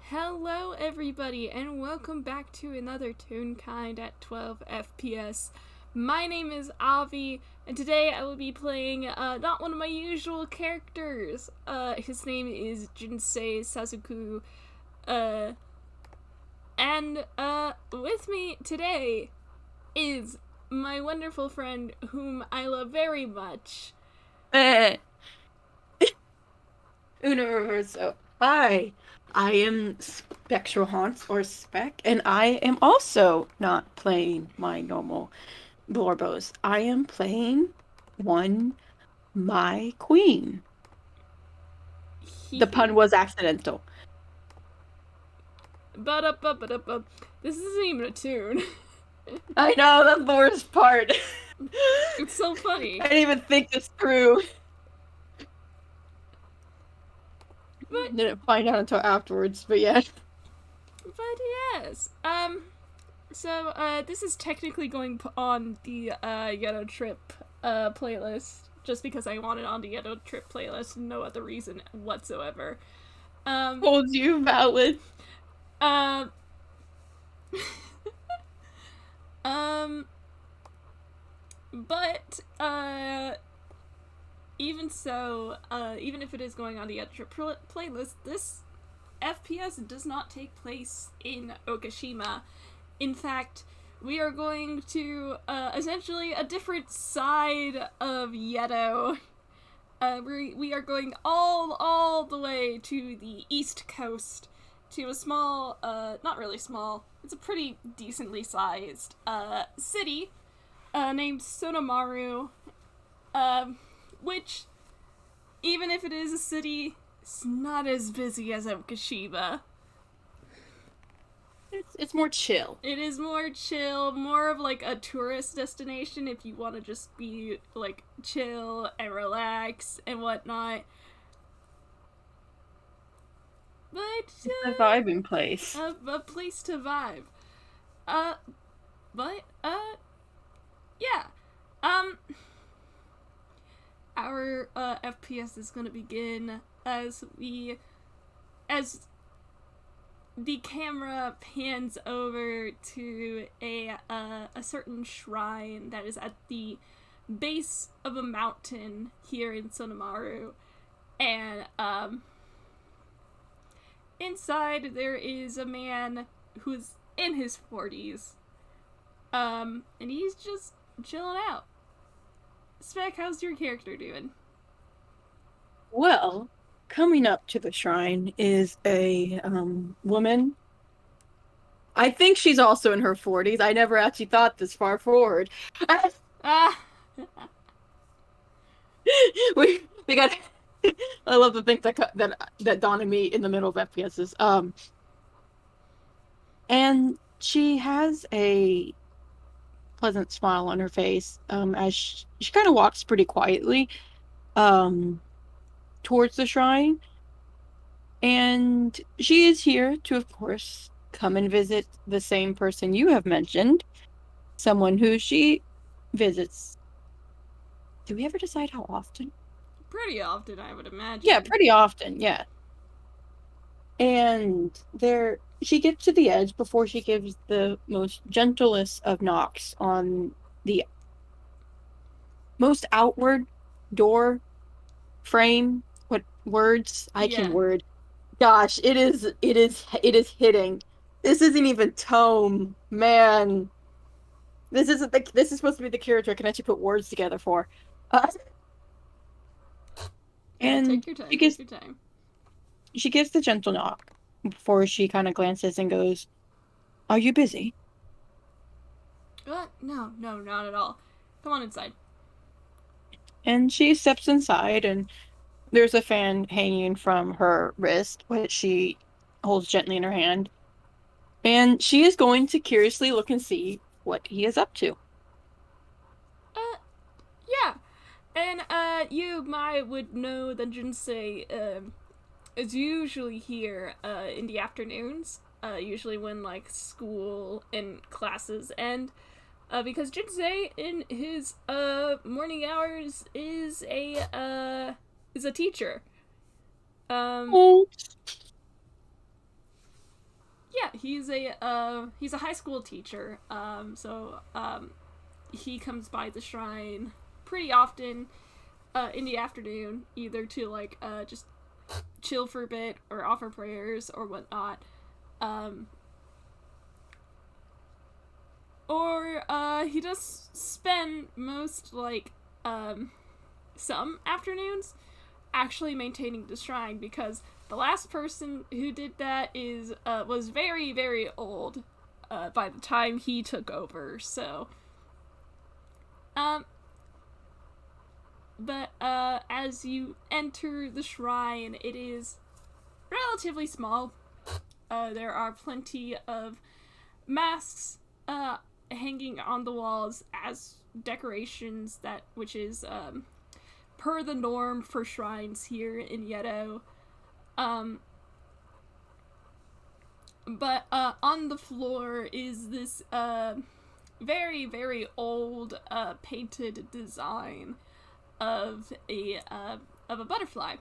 Hello everybody and welcome back to another Toonkind at 12 FPS. My name is Avi and today I will be playing not one of my usual characters. His name is Jinsei Sazuku. Uh and with me today is my wonderful friend whom I love very much. Eh, Universo. Hi, I am Spectral Haunts or Spec, and I am also not playing my normal Blorbos. I am playing one Mai Queen. The pun was accidental. But this isn't even a tune. I know, that's the worst part. It's so funny. I didn't even think this through. But Didn't find out until afterwards, but yeah. But yes. This is technically going on the Yeddo Trip playlist, just because I want it on the Yeddo Trip playlist, no other reason whatsoever. Um, Told you, valid. uh, um, but even so, even if it is going on the Yeddo Trip playlist, this FPS does not take place in Okashima. In fact, we are going to essentially a different side of Yeddo. We are going all the way to the east coast to a small, not really small, it's a pretty decently sized city named Sonomaru, which, even if it is a city, it's not as busy as Okashima. It's more chill. It is more chill, more of like a tourist destination if you want to just be like chill and relax and whatnot. But It's a vibing place. a place to vibe. Uh, but yeah. Um, our FPS is gonna begin as the camera pans over to a certain shrine that is at the base of a mountain here in Sonomaru, and inside there is a man who's in his 40s, and he's just chilling out. Spec, how's your character doing? Well, coming up to the shrine is a woman. I think she's also in her 40s. I never actually thought this far forward. Ah, We got I love the things that dawn on me in the middle of FPSs. And she has a pleasant smile on her face as she kind of walks pretty quietly um towards the shrine. And she is here to, of course, come and visit the same person you have mentioned, someone who she visits. Do we ever decide how often? pretty often, I would Yeah, imagine. pretty often, yeah. And there she gets to the edge before she gives the most gentlest of knocks on the most outward door frame. What words I can Yeah. word. Gosh, it is hitting. This isn't even tome, man. This is supposed to be the character I can actually put words together for. Uh, and Take your time. she Take gives your time. she gives the gentle knock before she kind of glances and goes, "Are you busy?" No, no, not at all. Come on inside. And she steps inside, and there's a fan hanging from her wrist, which she holds gently in her hand. And she is going to curiously look and see what he is up to. Uh, yeah. And you might would know that Jinsei is usually here in the afternoons. Usually when like school and classes end. Because Jinsei in his morning hours is a teacher. Um, Oh, he's a high school teacher. He comes by the shrine pretty often in the afternoon, either to like just chill for a bit or offer prayers or whatnot. Or he does spend most like some afternoons actually maintaining the shrine, because the last person who did that was very, very old by the time he took over. So but as you enter the shrine, it is relatively small. There are plenty of masks hanging on the walls as decorations, which is per the norm for shrines here in Yeddo. But on the floor is this very, very old painted design of a butterfly.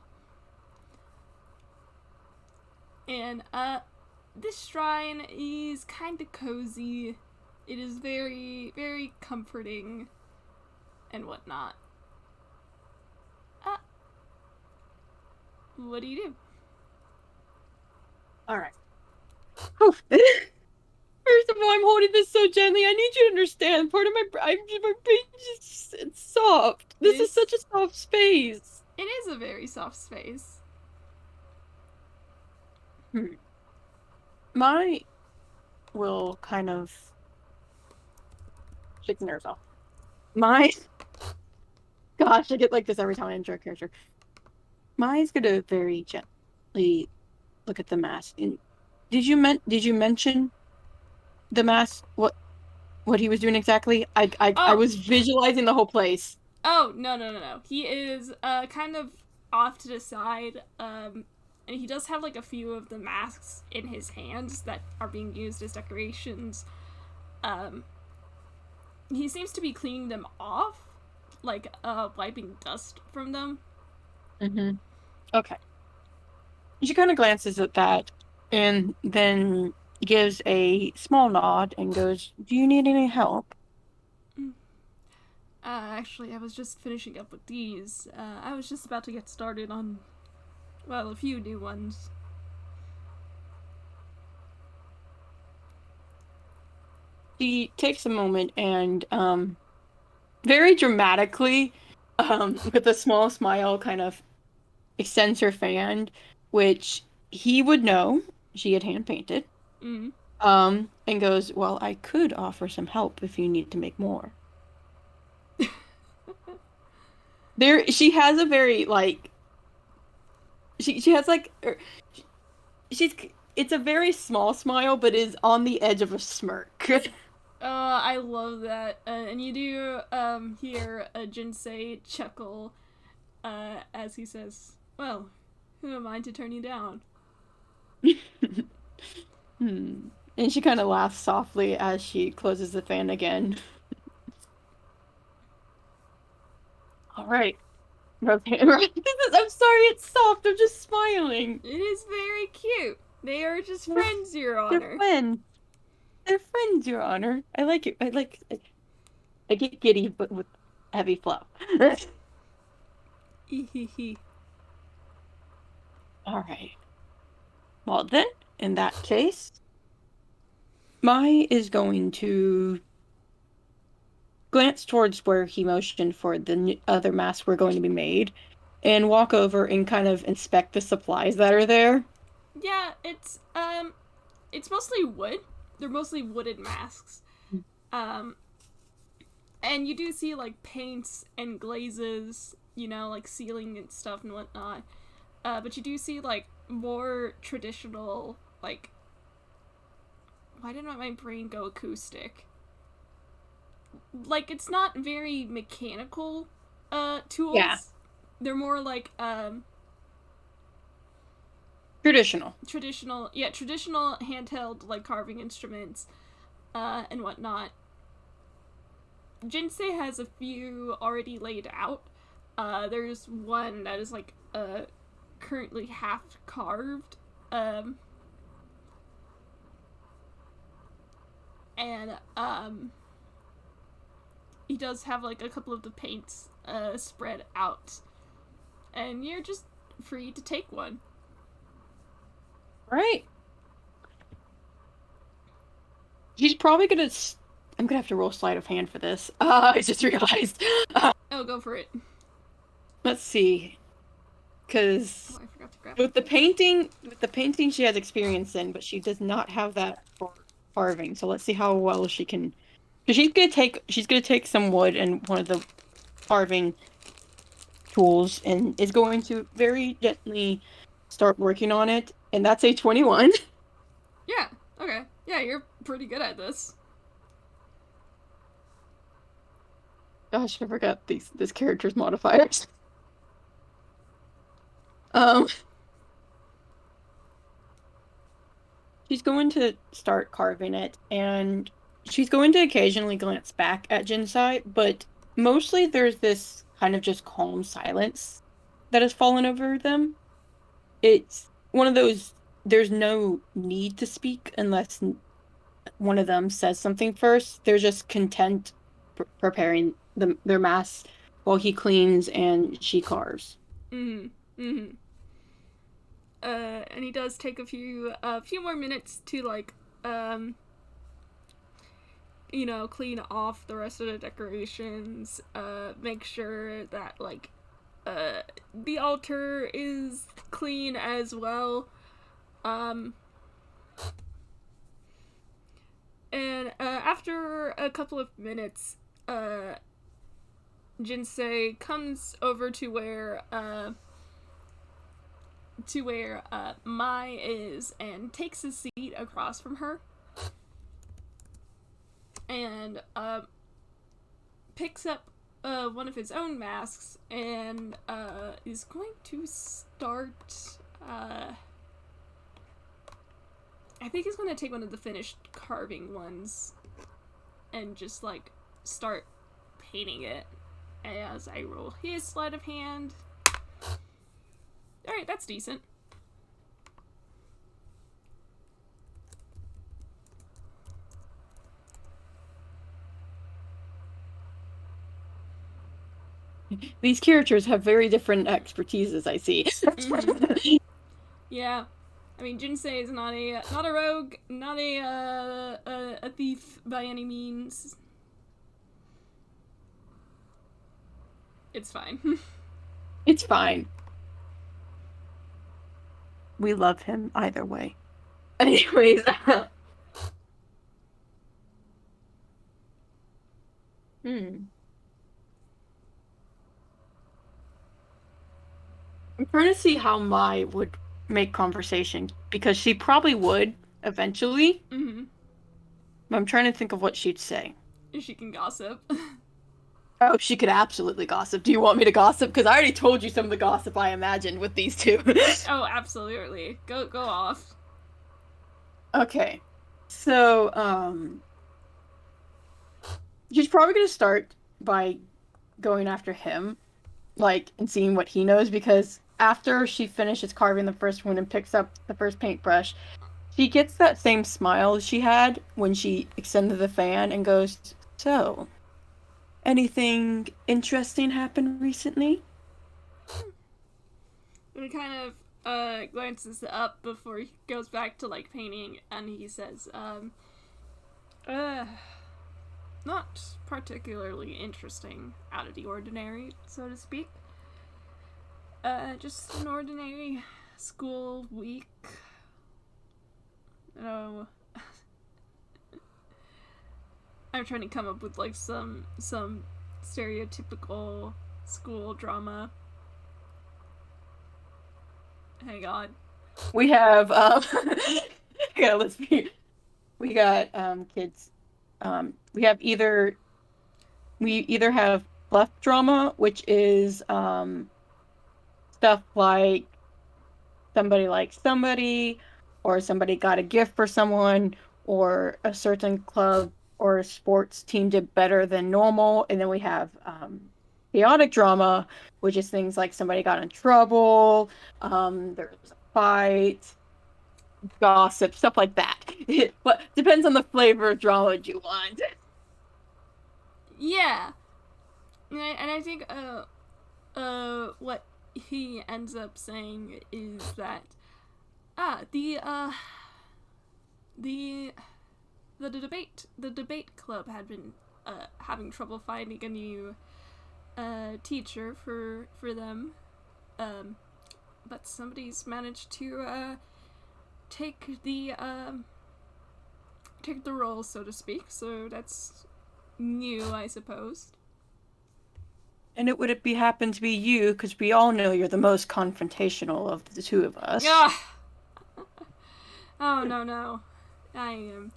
And this shrine is kind of cozy. It is very, very comforting and whatnot. What do you do? All right. First of all, I'm holding this so gently. I need you to understand. Part of my brain just, it's soft. This is such a soft space. It is a very soft space. Mai will kind of shake the nerves off. Gosh, I get like this every time I enter a character. Mai's gonna very gently look at the mask. And did you mention the mask? What he was doing exactly? I was visualizing the whole place. Oh, no. He is kind of off to the side, and he does have like a few of the masks in his hands that are being used as decorations. He seems to be cleaning them off, like wiping dust from them. Mm-hmm. Okay. She kind of glances at that and then gives a small nod and goes, "Do you need any help?" Actually, I was just finishing up with these. I was just about to get started on, well, a few new ones. She takes a moment and, very dramatically, with a small smile, kind of extends her fan, which he would know she had hand painted. Mm. And goes, "Well, I could offer some help if you need to make more." She has a very like she has like she's it's a very small smile, but is on the edge of a smirk. I love that. And you do hear a Jinsei chuckle as he says, "Well, who am I to turn you down?" And she kind of laughs softly as she closes the fan again. All right. I'm sorry, it's soft. I'm just smiling. It is very cute. They are just friends, Your Honor. They're friends. They're friends, Your Honor. I like it. I get giddy, but with heavy flow. All right. Well, then, in that case, Mai is going to glance towards where he motioned for the other masks were going to be made and walk over and kind of inspect the supplies that are there. Yeah, it's mostly wood. They're mostly wooden masks. And you do see like paints and glazes, like sealing and stuff and whatnot. But you do see like more traditional, like, why didn't my brain go acoustic? Like, it's not very mechanical tools. Yeah. They're more like traditional handheld like carving instruments and whatnot. Jinsei has a few already laid out. There's one that is like currently half carved. and he does have like a couple of the paints spread out, and you're just free to take one. Right. He's probably gonna. I'm gonna have to roll sleight of hand for this. I just realized. Oh, go for it. Let's see, Oh, because I forgot to grab my with the paper. painting, she has experience in, but she does not have that for carving. So let's see how well she can. Because she's gonna take some wood and one of the carving tools and is going to very gently start working on it. And that's a 21. Yeah. Okay. Yeah, you're pretty good at this. Gosh, I forgot this character's modifiers. Um, she's going to start carving it, and she's going to occasionally glance back at Jinsei, but mostly there's this kind of just calm silence that has fallen over them. It's one of those, there's no need to speak unless one of them says something first. They're just content preparing their mass while he cleans and she carves. Mm-hmm. Mm-hmm. And he does take a few more minutes to like clean off the rest of the decorations, make sure that like the altar is clean as well. Um and after a couple of minutes, Jinsei comes over to where Mai is and takes a seat across from her and picks up one of his own masks and is going to start. I think he's going to take one of the finished carving ones and just like start painting it as I roll his sleight of hand. Alright, that's decent. These characters have very different expertises, I see. Mm-hmm. Yeah. I mean, Jinsei is not a rogue, not a thief by any means. It's fine. It's fine. We love him either way. Anyways, hmm. I'm trying to see how Mai would make conversation because she probably would eventually. Mm-hmm. But I'm trying to think of what she'd say. She can gossip. Oh, she could absolutely gossip. Do you want me to gossip? Because I already told you some of the gossip I imagined with these two. Oh, absolutely. Go off. Okay. So, she's probably gonna start by going after him, like, and seeing what he knows, because after she finishes carving the first one and picks up the first paintbrush, she gets that same smile she had when she extended the fan and goes, "So, anything interesting happened recently?" And he kind of glances up before he goes back to like painting, and he says, uh, not particularly interesting, out of the ordinary, so to speak. Just an ordinary school week. Oh, I'm trying to come up with like some stereotypical school drama. Hang on. We have yeah, let's be we got kids. We either have left drama, which is stuff like somebody likes somebody, or somebody got a gift for someone, or a certain club or a sports team did better than normal. And then we have chaotic drama, which is things like somebody got in trouble, there's a fight, gossip, stuff like that. What depends on the flavor of drama you want. Yeah, and I think what he ends up saying is that the the debate club had been having trouble finding a new teacher for them, um, but somebody's managed to take the take the role, so to speak. So that's new, I suppose. And it would be happen to be you, because we all know you're the most confrontational of the two of us. Yeah. Oh no no, I am.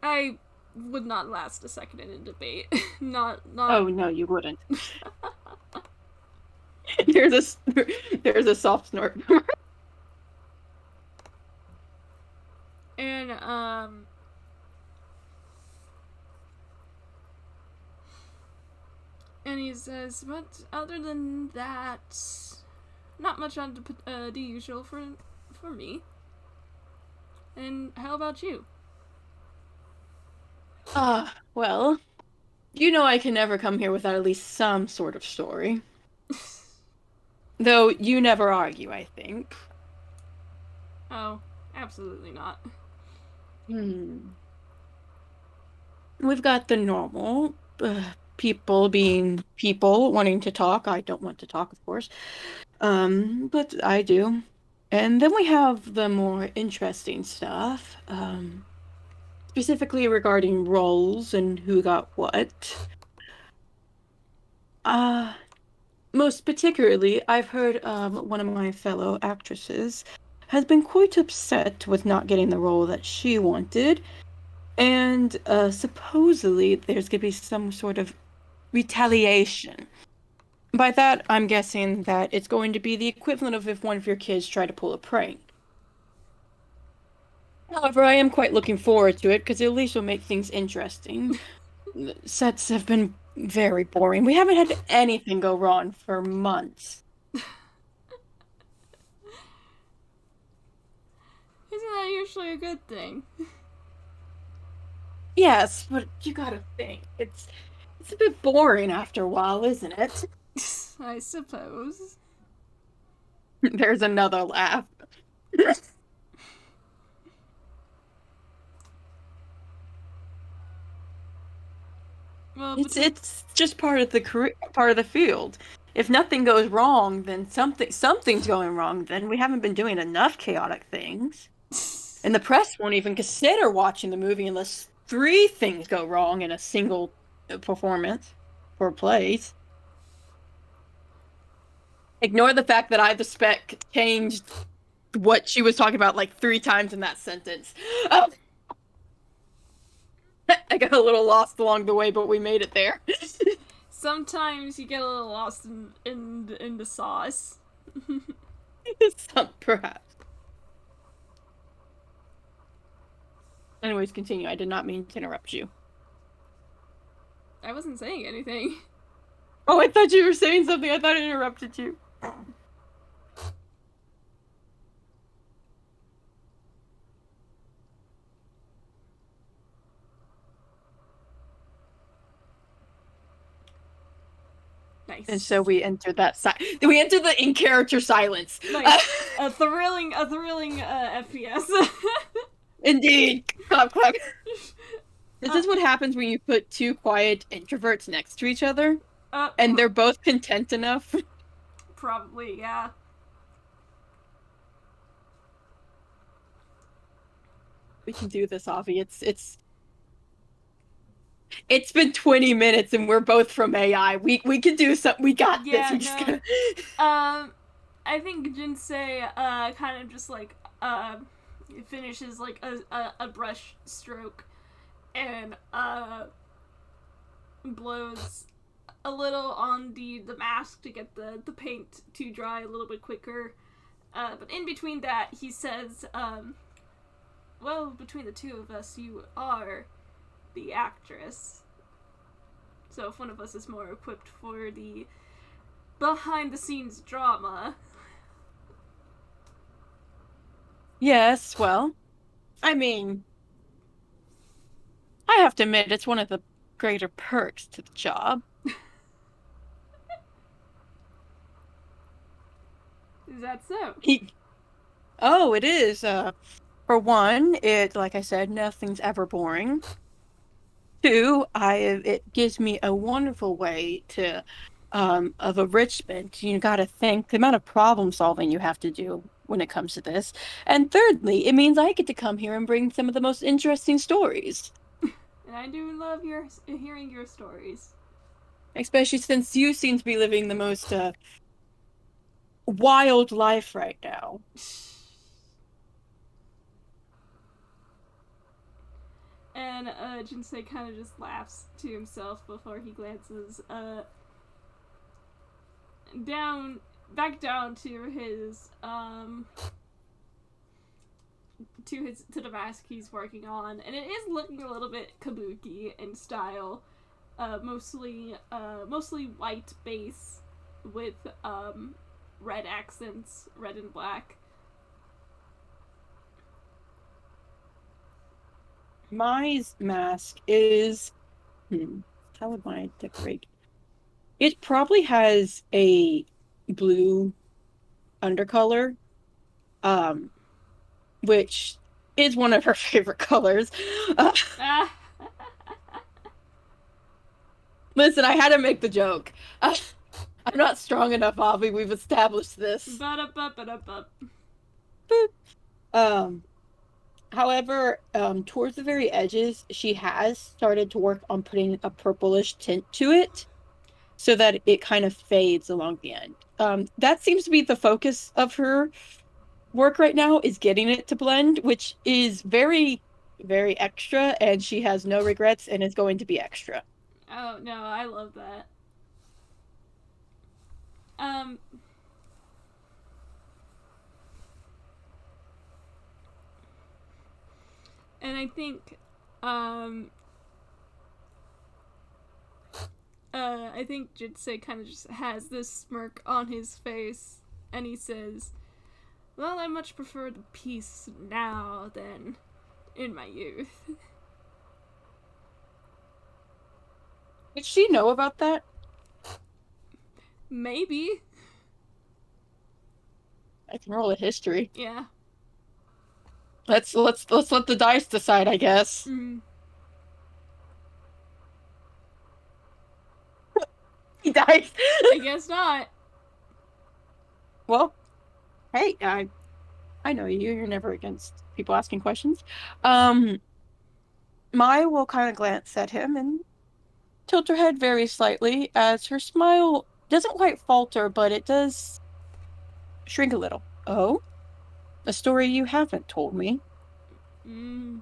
I would not last a second in a debate. Not. Oh no, you wouldn't. There's a there's a soft snort. And and he says, but other than that, not much on the usual for me. And how about you? Well, you know I can never come here without at least some sort of story. Though you never argue, I think. Oh, absolutely not. Hmm. We've got the normal people being people wanting to talk. I don't want to talk, of course. But I do. And then we have the more interesting stuff, specifically regarding roles and who got what. Uh, Most particularly, I've heard one of my fellow actresses has been quite upset with not getting the role that she wanted. And supposedly there's going to be some sort of retaliation. By that, I'm guessing that it's going to be the equivalent of if one of your kids tried to pull a prank. However, I am quite looking forward to it because it at least will make things interesting. Sets have been very boring. We haven't had anything go wrong for months. Isn't that usually a good thing? Yes, but you gotta think. It's a bit boring after a while, isn't it? I suppose. There's another laugh. Well, It's just part of the career, part of the field. If nothing goes wrong, then something's going wrong. Then we haven't been doing enough chaotic things. And the press won't even consider watching the movie unless three things go wrong in a single performance or plays. Ignore the fact that the spec changed what she was talking about like three times in that sentence. Oh, I got a little lost along the way, but we made it there. sometimes you get a little lost in the sauce. Some, perhaps. Anyways, continue. I did not mean to interrupt you. I wasn't saying anything. Oh, I thought you were saying something. I thought I interrupted you. And Nice. so we entered that we entered the in character silence. Nice. A thrilling FPS. Indeed. Clap, clap. This uh, is what happens when you put two quiet introverts next to each other, uh, and they're both content enough. probably, yeah. We can do this, Avi. It's been 20 minutes and we're both from AI. We can do something. We got this. Yeah, We just no. gotta. I think Jinsei kind of just like finishes like a brush stroke and blows a little on the mask to get the paint to dry a little bit quicker. But in between that, he says, well, between the two of us, you are the actress. So if one of us is more equipped for the behind the scenes drama. Yes, well, I mean, I have to admit, it's one of the greater perks to the job. Is that so? He, oh, it is. For one, like I said, nothing's ever boring. Two, it gives me a wonderful way of enrichment. You got to think the amount of problem solving you have to do when it comes to this. And thirdly, it means I get to come here and bring some of the most interesting stories, And I do love hearing your stories. especially since you seem to be living the most wild life right now. And Jinsei kind of just laughs to himself before he glances down, back down to the mask he's working on, and it is looking a little bit kabuki in style. Mostly white base with red accents, red and black. Mai's mask is, how would Mai decorate? It probably has a blue undercolor, um, which is one of her favorite colors. Uh, Ah. Listen, I had to make the joke. I'm not strong enough, Avi. We've established this. Ba-da-ba-ba-da-ba. Boop. Um, However, towards the very edges, she has started to work on putting a purplish tint to it so that it kind of fades along the end. That seems to be the focus of her work right now is getting it to blend, which is very, very extra, and she has no regrets and is going to be extra. Oh no, I love that. Um, and um, I think Jinsei kind of just has this smirk on his face, and he says, "Well, I much prefer the peace now than in my youth." Did she know about that? Maybe. I can roll a history. Yeah. Let's let the dice decide, I guess. Mm. Dice. I guess not. Well, hey, I know you. You're never against people asking questions. Um, Mai will kind of glance at him and tilt her head very slightly as her smile doesn't quite falter, but it does shrink a little. Oh, a story you haven't told me. Mm.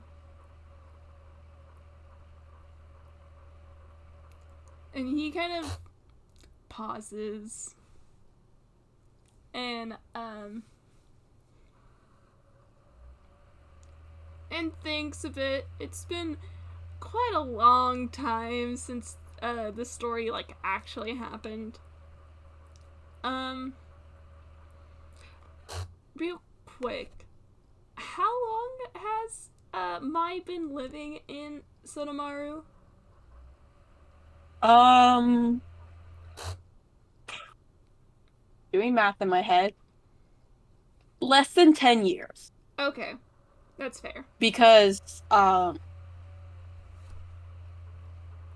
And he kind of pauses and thinks a bit. It's been quite a long time since the story like actually happened. Um, real quick, how long has Mai been living in Sonomaru? Um, doing math in my head, less than 10 years Okay, that's fair. because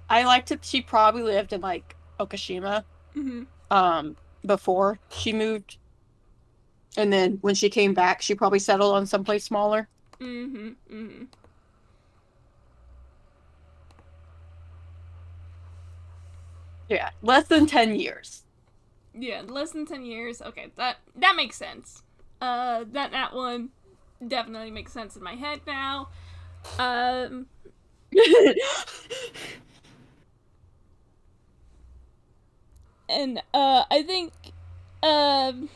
I like to she probably lived in like Okashima Mm-hmm. um before she moved, and then when she came back she probably settled on someplace smaller. Mm-hmm. Mm-hmm. Yeah, less than 10 years. Yeah, less than 10 years. Okay, that makes sense. That one definitely makes sense in my head now. Um, and I think um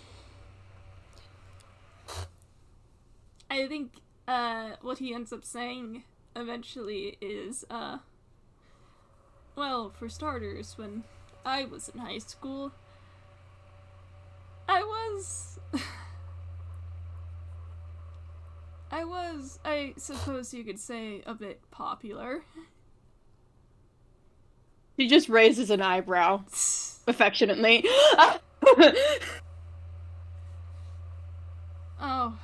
I think what he ends up saying eventually is well, for starters, when I was in high school, I was I suppose you could say, a bit popular. She just raises an eyebrow affectionately. Oh,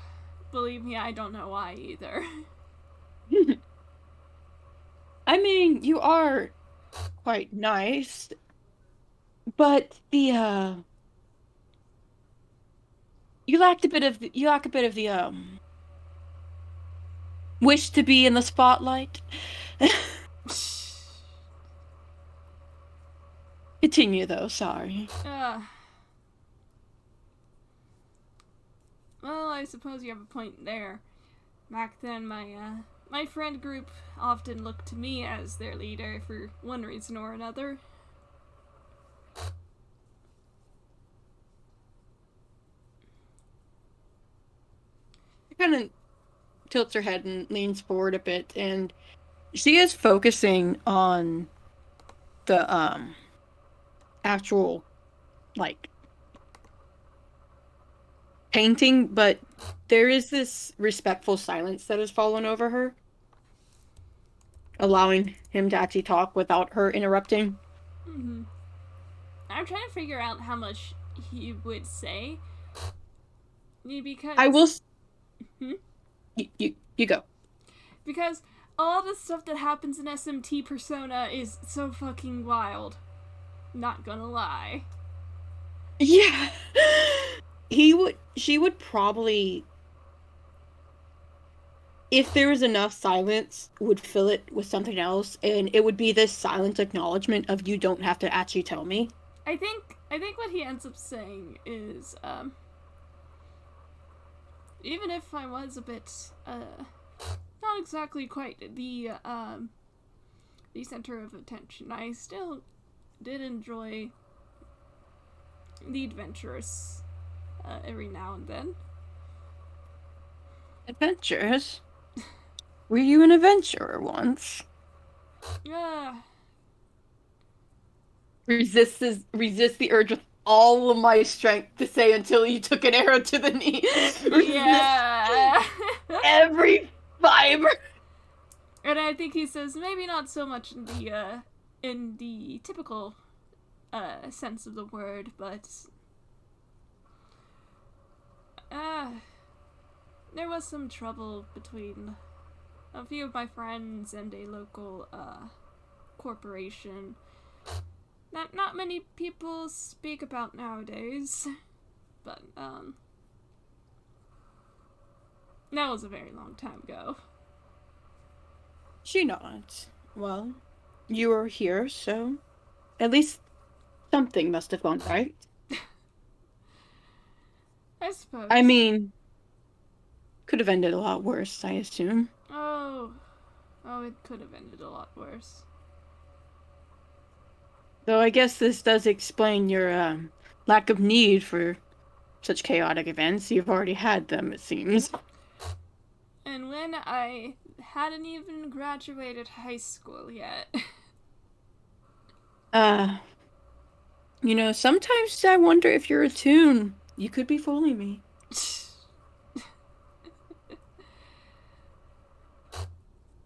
believe me, I don't know why either. I mean, you are quite nice, but you lack a bit of the wish to be in the spotlight. Continue though, sorry. uh, well, I suppose you have a point there. Back then, my friend group often looked to me as their leader for one reason or another. She kind of tilts her head and leans forward a bit, and she is focusing on the actual like painting, but there is this respectful silence that has fallen over her, allowing him to actually talk without her interrupting. Mm-hmm. I'm trying to figure out how much he would say. I will. Because. Hmm? You go. Because all the stuff that happens in SMT Persona is so fucking wild. Not gonna lie. Yeah. She would probably, if there was enough silence, would fill it with something else, and it would be this silent acknowledgement of you don't have to actually tell me. I think what he ends up saying is, even if I was a bit, not exactly quite the center of attention, I still did enjoy the adventurous, every now and then. Adventures? Were you an adventurer once? Yeah. Resist the urge with all of my strength to say until you took an arrow to the knee. Resist Yeah. every fiber. And I think he says maybe not so much in the typical sense of the word, but there was some trouble between a few of my friends and a local corporation that not many people speak about nowadays. But that was a very long time ago. She nods. Well, you were here, so at least something must have gone right. I suppose. I mean, could have ended a lot worse, I assume. Oh, it could have ended a lot worse. Though I guess this does explain your lack of need for such chaotic events. You've already had them, it seems. And when I hadn't even graduated high school yet. Uh, sometimes I wonder if you're a tune. You could be fooling me.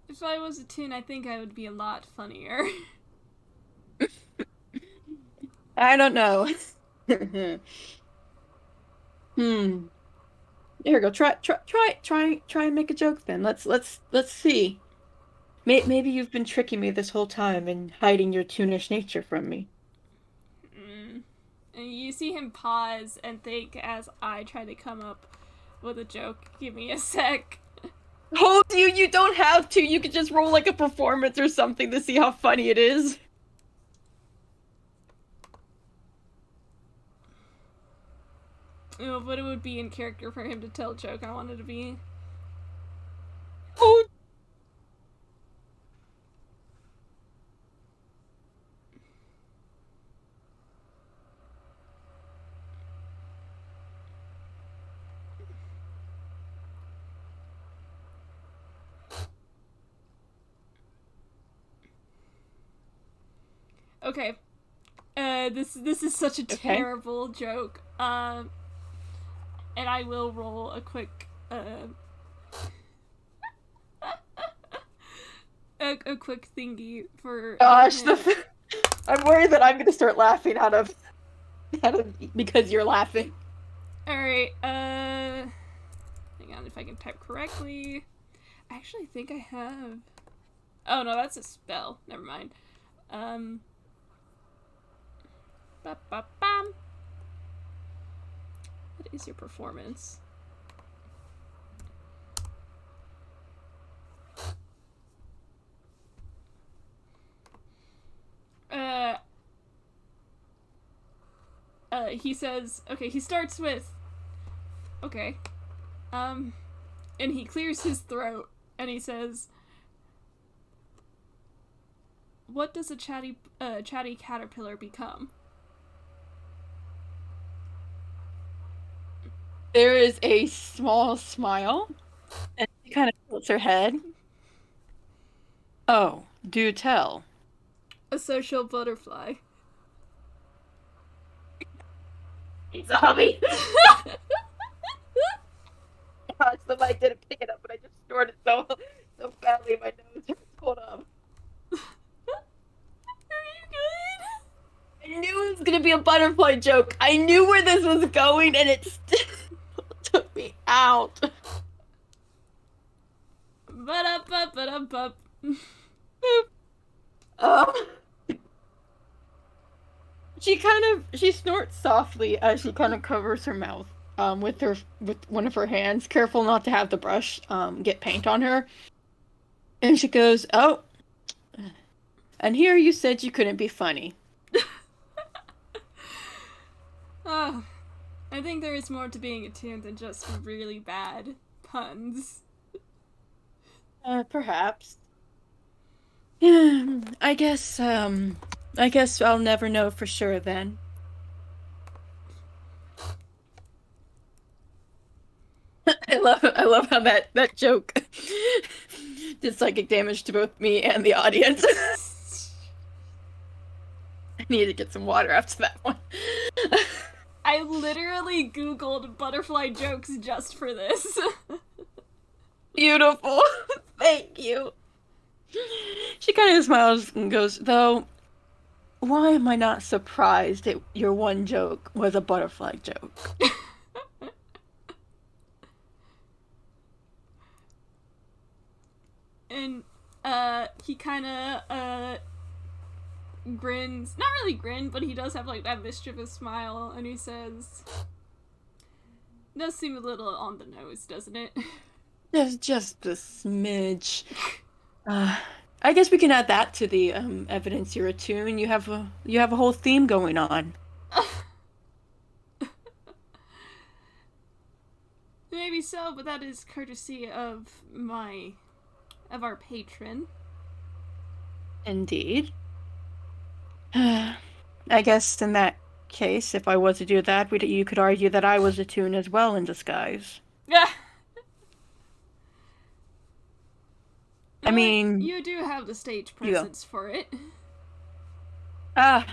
If I was a teen, I think I would be a lot funnier. I don't know. There we go. Try and make a joke then. Let's see. Maybe you've been tricking me this whole time and hiding your tunish nature from me. And you see him pause and think as I try to come up with a joke. Give me a sec. Oh, you don't have to. You could just roll like a performance or something to see how funny it is. But it would be in character for him to tell a joke. I wanted to be. Oh. Okay. This is such a terrible joke. And I will roll a quick a quick thingy for Gosh, hint. I'm worried that I'm gonna start laughing out of because you're laughing. Alright, hang on if I can type correctly. I actually think I have. Oh no, that's a spell. Never mind. Ba-ba-bam. What is your performance? He says, okay, he starts with, okay, and he clears his throat, and he says, what does a chatty caterpillar become? There is a small smile, and she kind of tilts her head. Oh, do tell. A social butterfly. Zombie. Gosh, the mic didn't pick it up, but I just snorted so badly my nose hurts. Hold up. Are you good? I knew it was gonna be a butterfly joke. I knew where this was going, and it still took me out. Ba-da-ba-ba-da-ba. Um, she snorts softly as she kind of covers her mouth with one of her hands, careful not to have the brush get paint on her. And she goes, "Oh, and here you said you couldn't be funny." Oh, I think there is more to being a toon than just really bad puns. Perhaps. Yeah, I guess I'll never know for sure then. I love how that joke did psychic damage to both me and the audience. I need to get some water after that one. I literally googled butterfly jokes just for this. Beautiful. Thank you. She kind of smiles and goes, though, why am I not surprised that your one joke was a butterfly joke? And he kind of grins, not really grin, but he does have like that mischievous smile, and he says, does seem a little on the nose, doesn't it? There's just a smidge. I guess we can add that to the evidence you're a toon. You have a whole theme going on. Maybe so, but that is courtesy of our patron. Indeed. I guess in that case, if I was to do that, you could argue that I was a toon as well in disguise. Yeah. I mean, you do have the stage presence for it. Ah.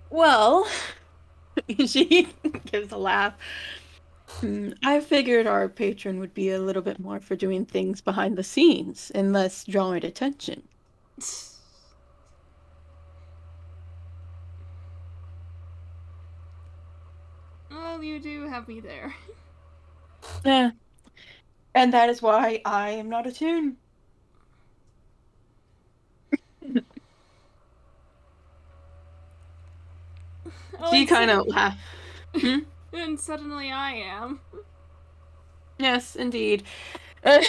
Well, she gives a laugh. I figured our patron would be a little bit more for doing things behind the scenes and less drawing attention. Well, you do have me there. Yeah. And that is why I am not a toon. She kind of laughs. And suddenly I am. Yes, indeed. This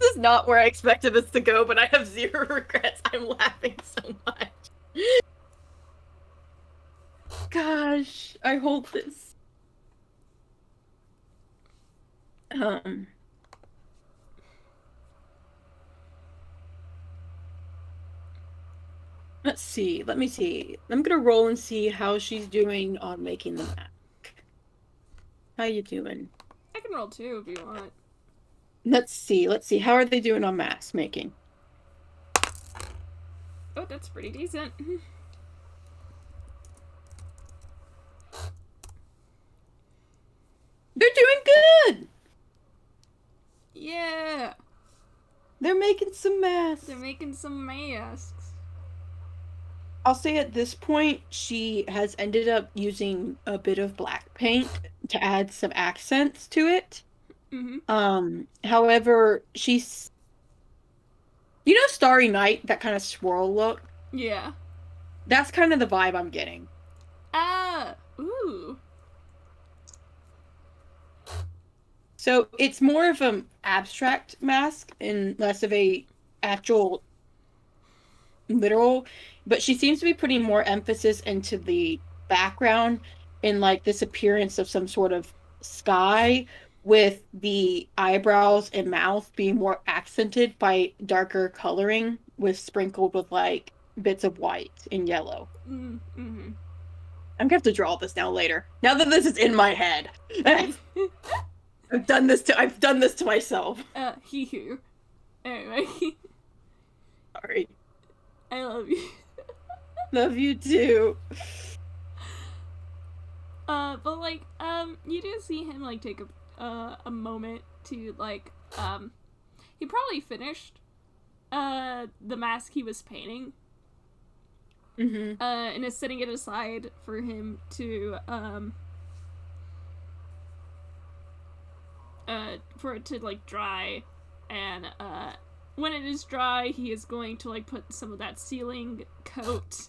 is not where I expected this to go, but I have zero regrets. I'm laughing so much. Gosh, I hold this. Let's see. Let me see. I'm gonna roll and see how she's doing on making the mask. How you doing? I can roll too if you want. Let's see. Let's see. How are they doing on mask making? Oh, that's pretty decent. They're making some They're masks. making some masks. I'll say at this point, she has ended up using a bit of black paint to add some accents to it. Mm-hmm. However, she's, Starry Night, that kind of swirl look. Yeah. That's kind of the vibe I'm getting. Ah. Ooh. So it's more of an abstract mask and less of a actual literal, but she seems to be putting more emphasis into the background in like this appearance of some sort of sky with the eyebrows and mouth being more accented by darker coloring with sprinkled with like bits of white and yellow. Mm-hmm. I'm gonna have to draw this now later. Now that this is in my head. I've done this to myself. Hee hoo. Anyway. Sorry. I love you. Love you too. But like, you do see him like take a moment to like, he probably finished, the mask he was painting, Hmm. and is setting it aside for him to, for it to like dry, and when it is dry, he is going to like put some of that sealing coat,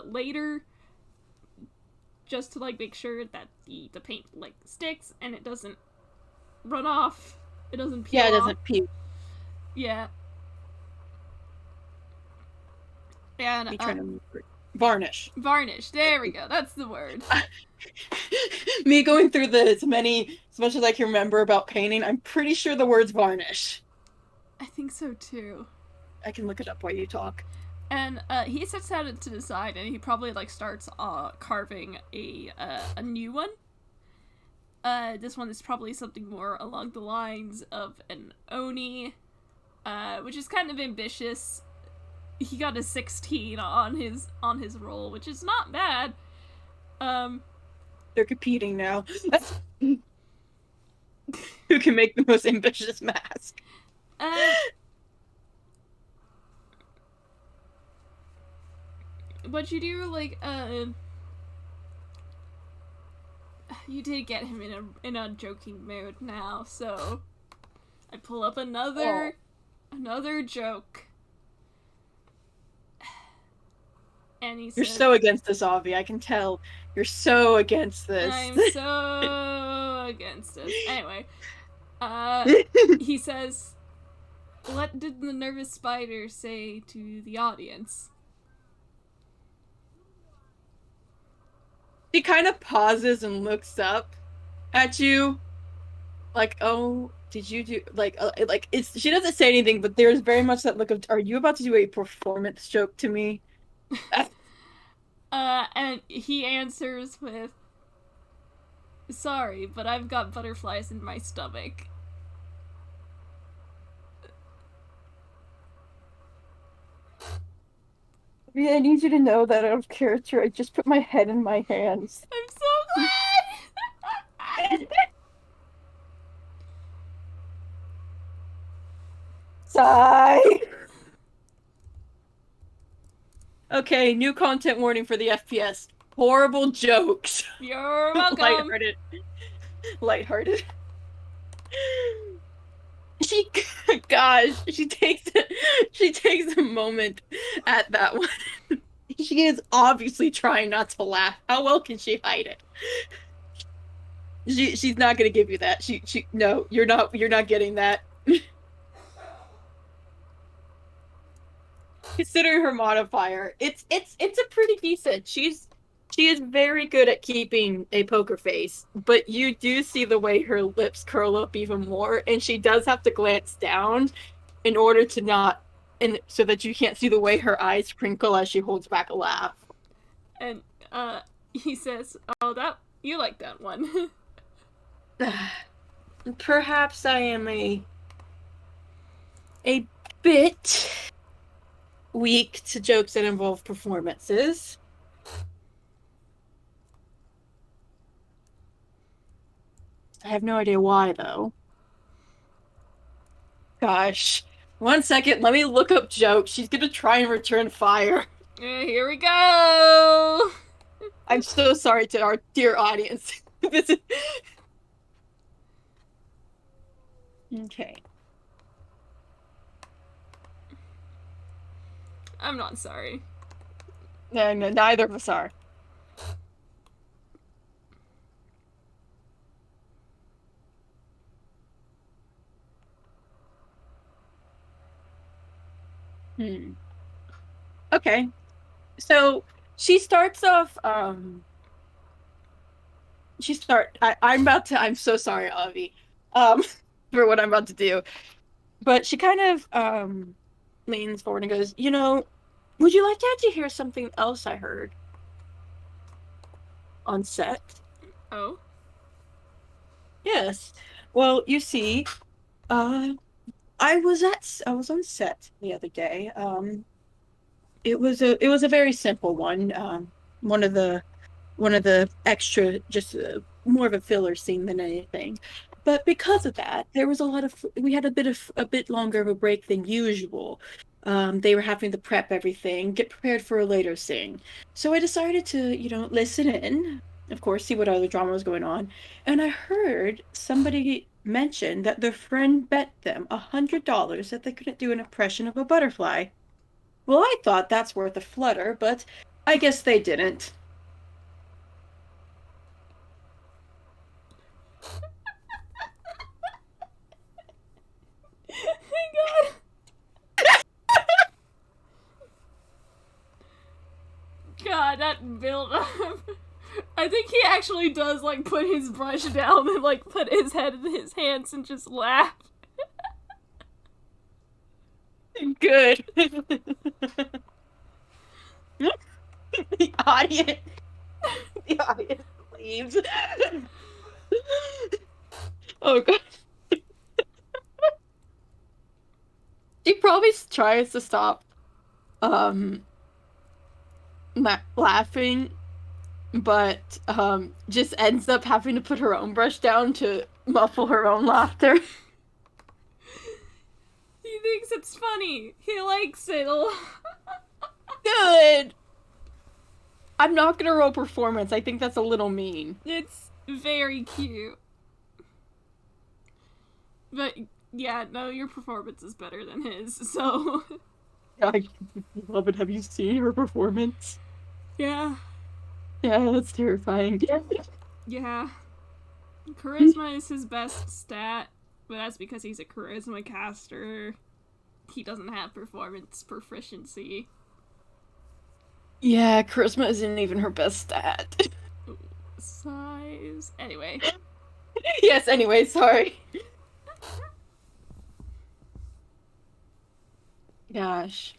later, just to like make sure that the paint like sticks and it doesn't run off. It doesn't peel Yeah, it off. doesn't puke. Yeah. And Me trying to remember. Varnish. varnish. There we go. That's the word. Me going through the as much as I can remember about painting, I'm pretty sure the word's varnish. I think so too. I can look it up while you talk. And he sets that to the side, and he probably like starts carving a new one. This one is probably something more along the lines of an oni, which is kind of ambitious. He got a 16 on his roll, which is not bad. They're competing now. Who can make the most ambitious mask? Uh, but you do like you did get him in a joking mood now, so I pull up Oh, another joke, and he you're says, so against this, Avi. I can tell. You're so against this. "I'm so against this." Anyway, uh, he says, "What did the nervous spider say to the audience?" She kind of pauses and looks up at you, like, "Oh, did you do like it's?" She doesn't say anything, but there's very much that look of, "Are you about to do a performance joke to me?" And he answers with, "Sorry, but I've got butterflies in my stomach." Yeah, I need you to know that out of character, I just put my head in my hands. I'm so glad. Sigh. Okay, new content warning for the FPS. Horrible jokes. You're welcome. Lighthearted. Lighthearted. She, gosh, she takes a moment at that one. She is obviously trying not to laugh. How well can she hide it? She's not gonna give you that. No, you're not getting that. Considering her modifier, it's a pretty decent. She is very good at keeping a poker face, but you do see the way her lips curl up even more, and she does have to glance down in order to not, and so that you can't see the way her eyes crinkle as she holds back a laugh. And he says, "Oh, that you like that one." Perhaps I am a bit weak to jokes that involve performances. I have no idea why, though. Gosh. 1 second, let me look up joke. She's gonna try and return fire. Here we go. I'm so sorry to our dear audience. This is... Okay. I'm not sorry. No, no, neither of us are. Hmm. Okay. So she starts off, I'm about to, I'm so sorry, Avi, um, for what I'm about to do. But she kind of, leans forward and goes, would you like to actually hear something else I heard on set? Oh. Yes. Well, you see, uh, I was on set the other day. It was a very simple one. One of the one of the extra, just more of a filler scene than anything. But because of that, there was we had a bit longer of a break than usual. They were having to prep everything, get prepared for a later scene. So I decided to, listen in, of course, see what other drama was going on. And I heard somebody mention that their friend bet them $100 that they couldn't do an impression of a butterfly. Well, I thought that's worth a flutter, but I guess they didn't. Thank God. God, that build up. I think he actually does like put his brush down and like put his head in his hands and just laugh. Good. The audience, the audience leaves. Oh god. She probably tries to stop um laughing, but just ends up having to put her own brush down to muffle her own laughter. He thinks it's funny. He likes it a lot. Good. I'm not gonna roll performance. I think that's a little mean. It's very cute. But yeah, no, your performance is better than his, so I love it. Have you seen her performance? yeah. Yeah, that's terrifying. Yeah. Charisma is his best stat, but that's because he's a charisma caster. He doesn't have performance proficiency. Yeah, charisma isn't even her best stat. Ooh, size. Anyway. Yes, anyway, sorry. Gosh.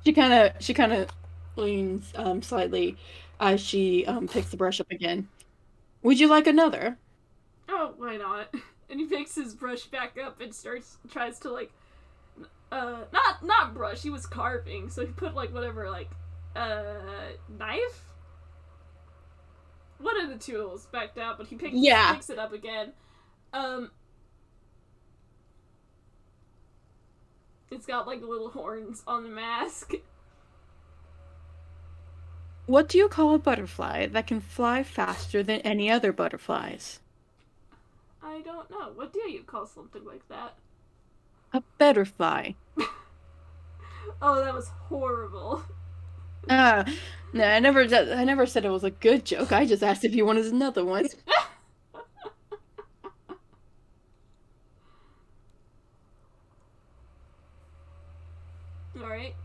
She kind of leans slightly as she picks the brush up again. Would you like another? Oh, why not? And he picks his brush back up and tries to like not brush, he was carving, so he put like whatever like knife? One of the tools back down, but he Yeah. picks it up again. Um it's got like little horns on the mask. What do you call a butterfly that can fly faster than any other butterflies? I don't know. What do you call something like that? A butterfly. Oh, that was horrible. Ah, no, I never said it was a good joke. I just asked if you wanted another one. Alright.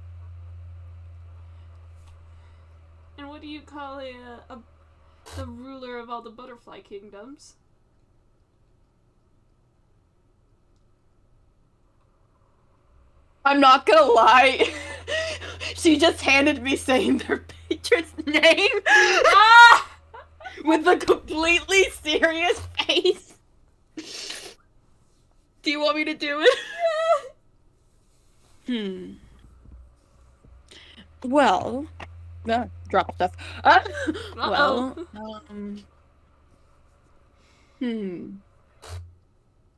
And what do you call the ruler of all the butterfly kingdoms? I'm not gonna lie. She just handed me saying their patron's name Ah! with a completely serious face. Do you want me to do it? Hmm. Well, drop stuff. Uh-oh. Well, Hmm.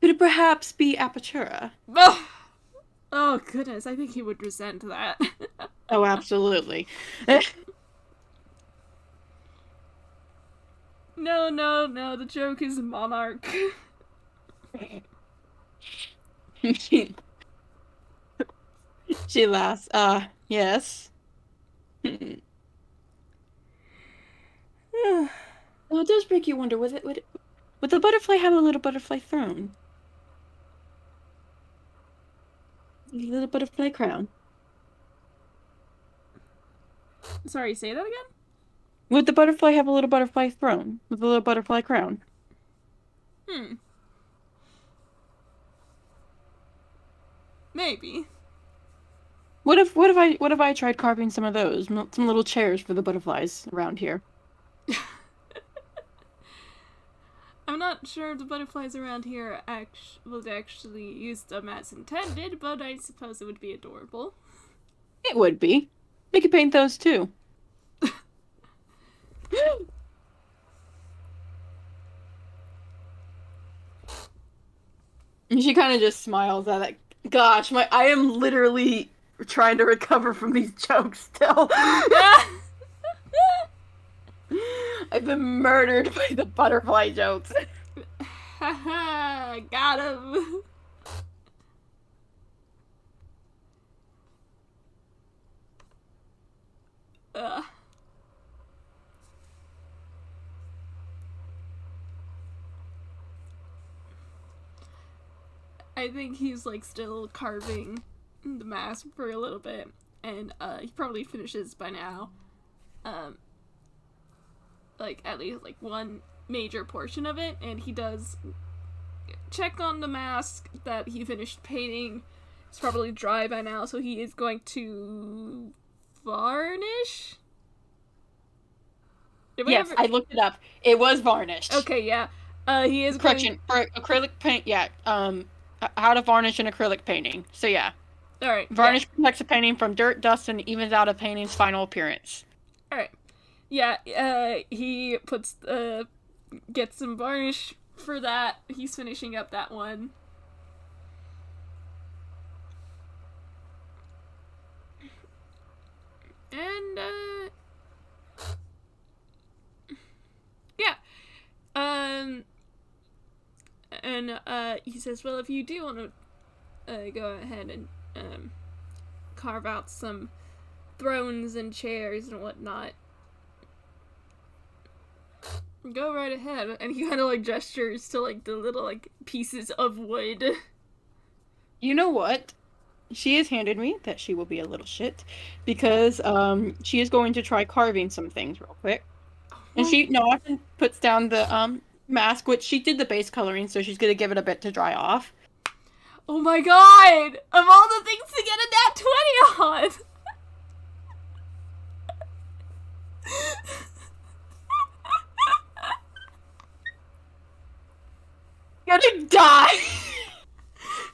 Could it perhaps be Apertura? Oh goodness, I think he would resent that. Oh, absolutely. No, no, no, the joke is Monarch. she, she laughs. Yes. Well, it does make you wonder, would the butterfly have a little butterfly throne? A little butterfly crown? Sorry, say that again? Would the butterfly have a little butterfly throne with a little butterfly crown? Hmm. Maybe. What if I tried carving some of those, some little chairs for the butterflies around here? I'm not sure if the butterflies around here would actually use them as intended, but I suppose it would be adorable. It would be. We could paint those too. And she kind of just smiles at it. Gosh, I am literally trying to recover from these jokes still. I've been murdered by the butterfly jokes. Haha, got him. Ugh. I think he's like still carving the mask for a little bit, and he probably finishes by now. Um, like at least like one major portion of it, and he does check on the mask that he finished painting. It's probably dry by now, so he is going to varnish. Yes, I looked it up. It was varnished. Okay, yeah. He is Correction for acrylic paint. Yeah. How to varnish an acrylic painting. So yeah. All right. Varnish protects a painting from dirt, dust, and evens out a painting's final appearance. All right. Yeah. He gets some varnish for that. He's finishing up that one. And yeah. And he says, well, if you do want to go ahead and carve out some thrones and chairs and whatnot, go right ahead. And he kind of like gestures to like the little like pieces of wood. You know what? She has handed me that she will be a little shit because she is going to try carving some things real quick. And she nods and puts down the mask, which she did the base coloring, so she's gonna give it a bit to dry off. Oh my god! Of all the things to get a nat 20 on! You're gonna die!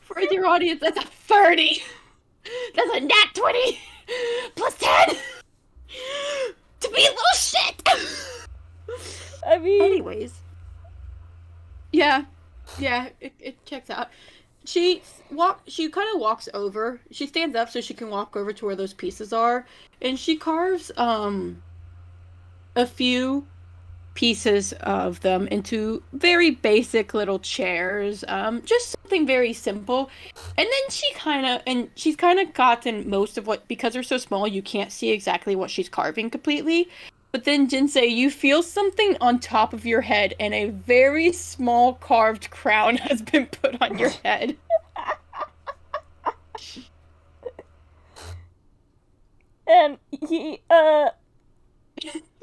For your audience, that's a 30! That's a nat 20! Plus 10! To be a little shit! I mean... Anyways. Yeah, it checks out. She kind of walks over. She stands up so she can walk over to where those pieces are, and she carves a few pieces of them into very basic little chairs. Just something very simple. And then she's kind of gotten most of what, because they're so small, you can't see exactly what she's carving completely. But then, Jinsei, you feel something on top of your head, and a very small carved crown has been put on your head. And he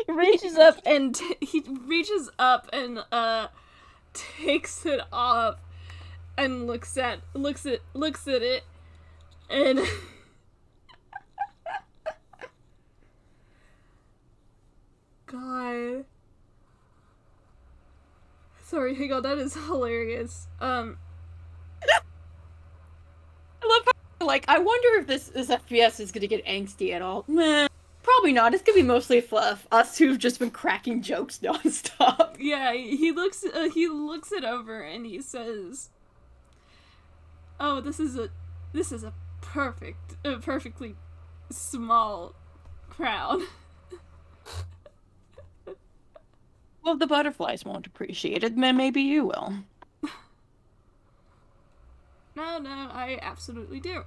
reaches up and takes it off and looks at it and God. Sorry, hang on, that is hilarious. I love how, like, I wonder if this FPS is gonna get angsty at all. Meh, Probably not. It's gonna be mostly fluff. Us who've just been cracking jokes nonstop. Yeah, he looks it over and he says, "Oh, this is a perfectly small crown." Well, if the butterflies won't appreciate it, then maybe you will. No, I absolutely do.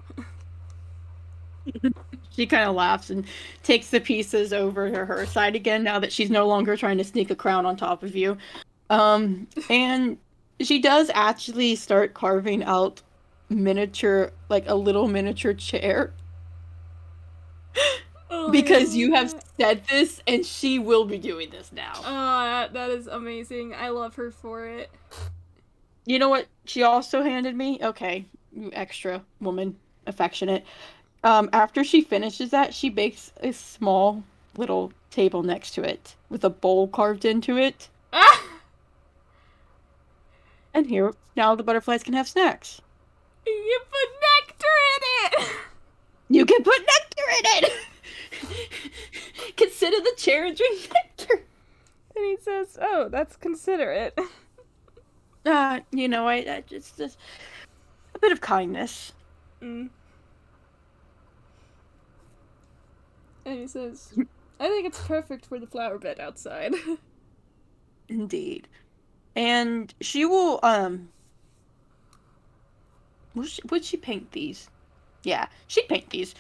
She kind of laughs and takes the pieces over to her side again now that she's no longer trying to sneak a crown on top of you. And she does actually start carving out miniature, like a little miniature chair Oh, because you have said this and she will be doing this now. Oh, that is amazing. I love her for it. You know what she also handed me? Okay, you extra woman, affectionate. After she finishes that, she bakes a small little table next to it with a bowl carved into it. Ah! And here, now the butterflies can have snacks. You put nectar in it! You can put nectar in it! Consider the chair and drink nectar. And he says, "Oh, that's considerate." I just a bit of kindness. Mm. And he says, "I think it's perfect for the flower bed outside." Indeed. And she will, would she paint these? Yeah, she'd paint these.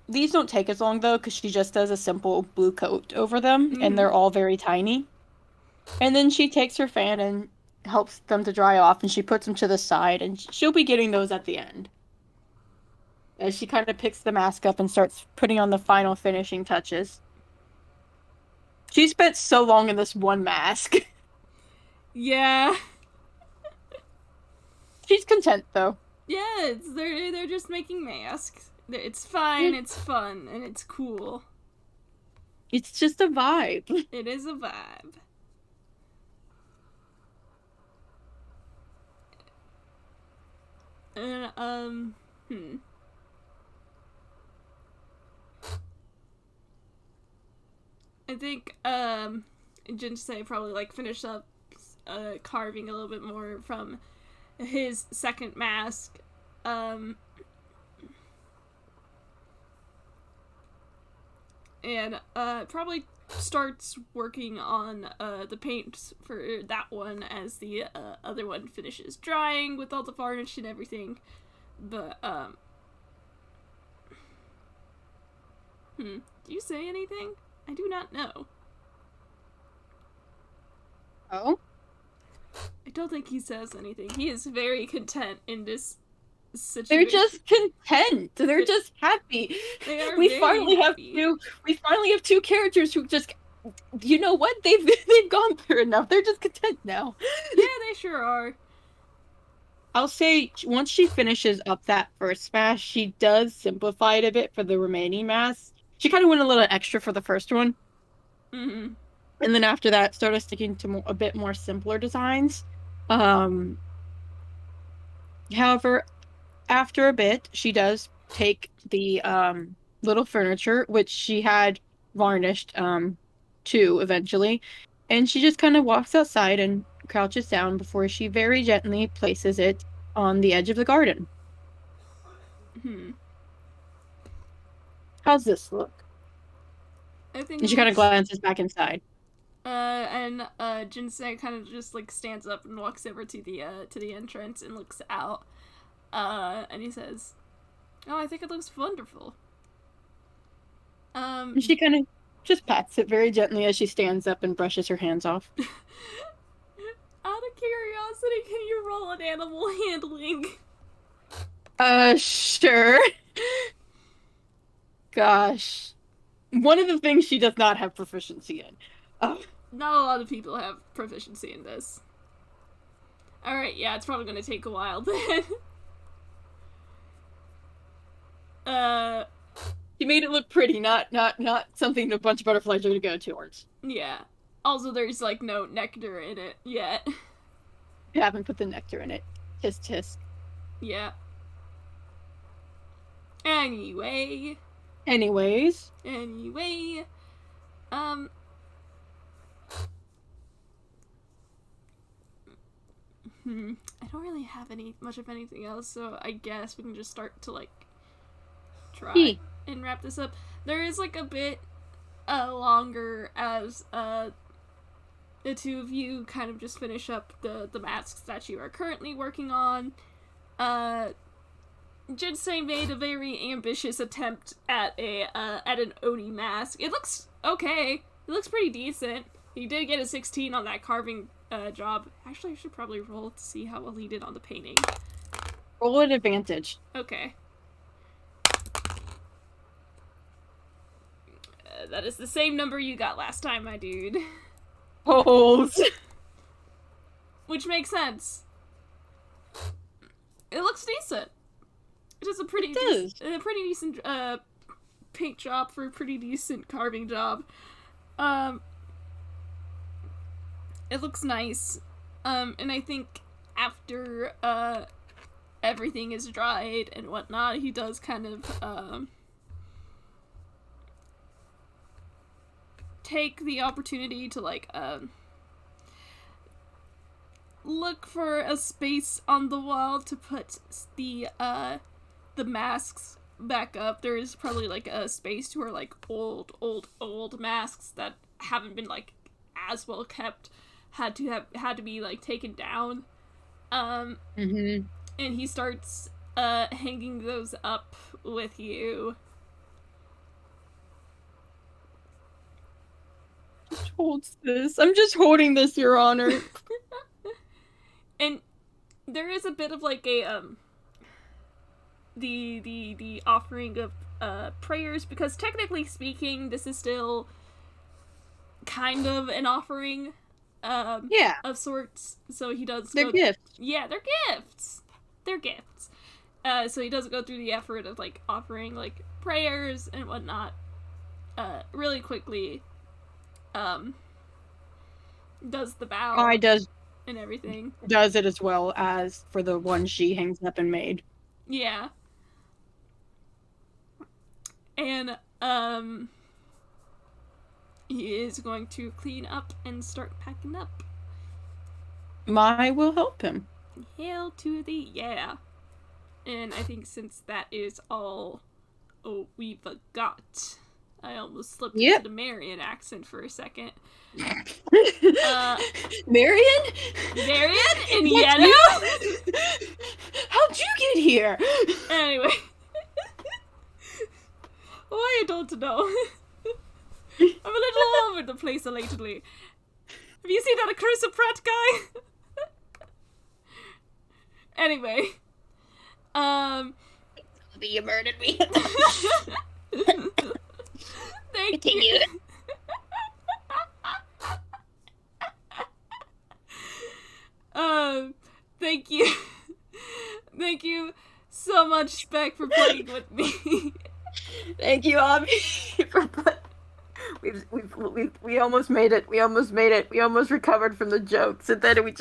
These don't take as long though, because she just does a simple blue coat over them, and they're all very tiny. And then she takes her fan and helps them to dry off, and she puts them to the side, and she'll be getting those at the end. As she kind of picks the mask up and starts putting on the final finishing touches. She spent so long in this one mask. Yeah. She's content though. Yeah, they're just making masks. It's fine, it's fun, and it's cool. It's just a vibe. It is a vibe. And, I think, Jinsei probably, like, finished up, carving a little bit more from his second mask. And probably starts working on the paint for that one as the other one finishes drying with all the varnish and everything. But do you say anything? I do not know. Oh? I don't think he says anything. He is very content in this situation. They're just content. They're just happy. They are we very finally happy. we finally have two characters who just, you know what? They've gone through enough. They're just content now. Yeah, they sure are. I'll say once she finishes up that first smash, she does simplify it a bit for the remaining masks. She kind of went a little extra for the first one. Mm-hmm. And then after that, started sticking to a bit more simpler designs. However, after a bit, she does take the little furniture, which she had varnished too eventually, and she just kind of walks outside and crouches down before she very gently places it on the edge of the garden. How's this look? I think. And she kind of glances back inside. And Jinsei kind of just like stands up and walks over to the entrance and looks out. And he says, "Oh, I think it looks wonderful." And she kind of just pats it very gently as she stands up and brushes her hands off. Out of curiosity, can you roll an animal handling? Sure. Gosh. One of the things she does not have proficiency in. Not a lot of people have proficiency in this. Alright, yeah, it's probably gonna take a while then. She made it look pretty, not something a bunch of butterflies are gonna go towards. Yeah. Also, there's, like, no nectar in it yet. I haven't put the nectar in it. Tisk tisk. Yeah. Anyway. Anyways, Anyway, um, I don't really have any much of anything else, so I guess we can just start to like try he. and wrap this up. There is like a bit longer as the two of you kind of just finish up the masks that you are currently working on. Uh, Jinsei made a very ambitious attempt at an Oni mask. It looks okay. It looks pretty decent. He did get a 16 on that carving job. Actually, I should probably roll to see how well he did on the painting. Roll at advantage. Okay. That is the same number you got last time, my dude. Holes. Which makes sense. It looks decent. It is a pretty decent paint job for a pretty decent carving job. It looks nice. And I think after everything is dried and whatnot, he does kind of take the opportunity to like look for a space on the wall to put the masks back up. There is probably like a space to where like old masks that haven't been like as well kept had to be like taken down. Mm-hmm. And he starts hanging those up with you. Just holds this. I'm just holding this, Your Honor. And there is a bit of like a the offering of prayers, because technically speaking this is still kind of an offering Yeah. of sorts. So he does They're gifts. Yeah, they're gifts. They're gifts. So he does go through the effort of like offering like prayers and whatnot really quickly. Does the bow I does and everything. does it as well as for the one she hangs up and made. Yeah. And he is going to clean up and start packing up. Mai will help him. Hail to the yeah. And I think since that is all we've got, I almost slipped into the Marion accent for a second. Marion? Marion and Yeddo? How'd you get here? Anyway. I don't know. I'm a little all over the place lately. Have you seen that accursed Pratt guy? Anyway. You murdered me. Thank you. Thank you. Thank you so much, Spec, for playing with me. Thank you, Abby, for we almost made it. We almost made it. We almost recovered from the jokes, and then we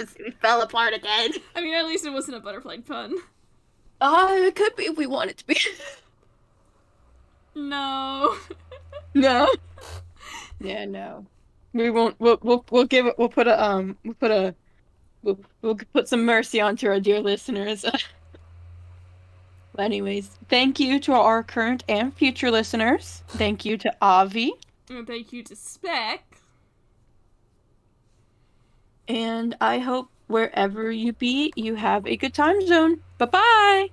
fell apart again. I mean, at least it wasn't a butterfly pun. It could be if we want it to be. No. No. Yeah, no. We won't. We'll give it. We'll put a. We'll put some mercy onto our dear listeners. But anyways, thank you to our current and future listeners. Thank you to Avi. And thank you to Spec. And I hope wherever you be, you have a good time zone. Bye-bye!